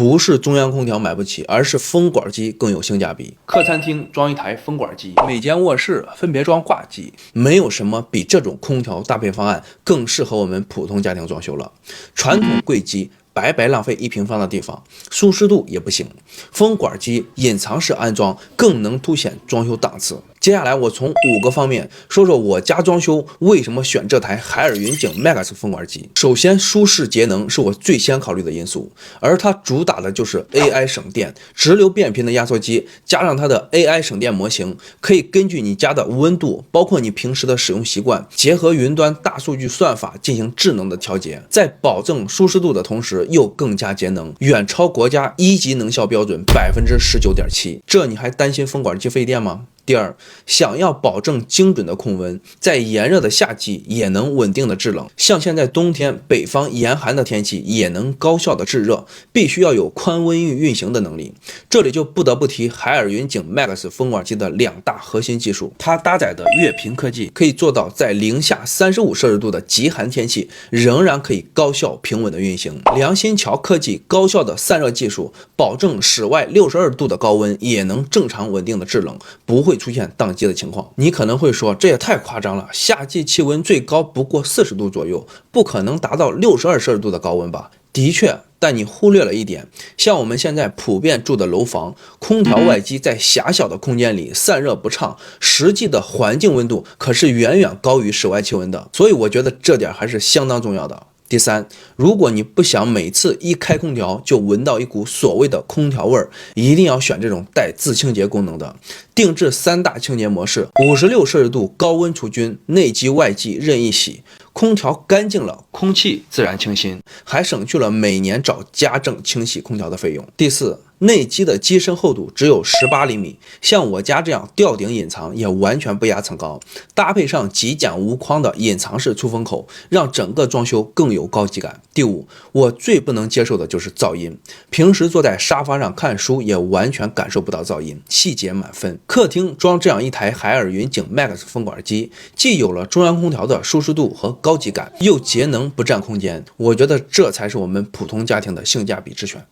不是中央空调买不起，而是风管机更有性价比。客餐厅装一台风管机，每间卧室分别装挂机，没有什么比这种空调搭配方案更适合我们普通家庭装修了。传统柜机白白浪费1平方的地方，舒适度也不行。风管机隐藏式安装更能凸显装修档次。接下来我从5个方面说说我家装修为什么选这台海尔云景 Max 风管机。首先，舒适节能是我最先考虑的因素，而它主打的就是 AI 省电，直流变频的压缩机加上它的 AI 省电模型，可以根据你家的温度，包括你平时的使用习惯，结合云端大数据算法进行智能的调节，在保证舒适度的同时又更加节能，远超国家1级能效标准19.7%。这你还担心风管机费电吗？第二，想要保证精准的控温，在炎热的夏季也能稳定的制冷，像现在冬天北方严寒的天气也能高效的制热，必须要有宽温域运行的能力。这里就不得不提海尔云景 Max 风管机的2大核心技术，它搭载的乐平科技可以做到在零下35摄氏度的极寒天气仍然可以高效平稳的运行。良心桥科技高效的散热技术，保证室外62度的高温也能正常稳定的制冷，不会出现宕机的情况。你可能会说，这也太夸张了，夏季气温最高不过40度左右，不可能达到62摄氏度的高温吧？的确，但你忽略了一点，像我们现在普遍住的楼房，空调外机在狭小的空间里散热不畅，实际的环境温度可是远远高于室外气温的，所以我觉得这点还是相当重要的。第三，如果你不想每次一开空调就闻到一股所谓的空调味儿，一定要选这种带自清洁功能的，定制3大清洁模式：56摄氏度高温除菌，内机外机任意洗，空调干净了，空气自然清新，还省去了每年找家政清洗空调的费用。第四，内机的机身厚度只有18厘米，像我家这样吊顶隐藏也完全不压层高，搭配上极简无框的隐藏式出风口，让整个装修更有高级感。第五，我最不能接受的就是噪音，平时坐在沙发上看书也完全感受不到噪音，细节满分。客厅装这样一台海尔云景 Max 风管机，既有了中央空调的舒适度和高级感，又节能不占空间，我觉得这才是我们普通家庭的性价比之选。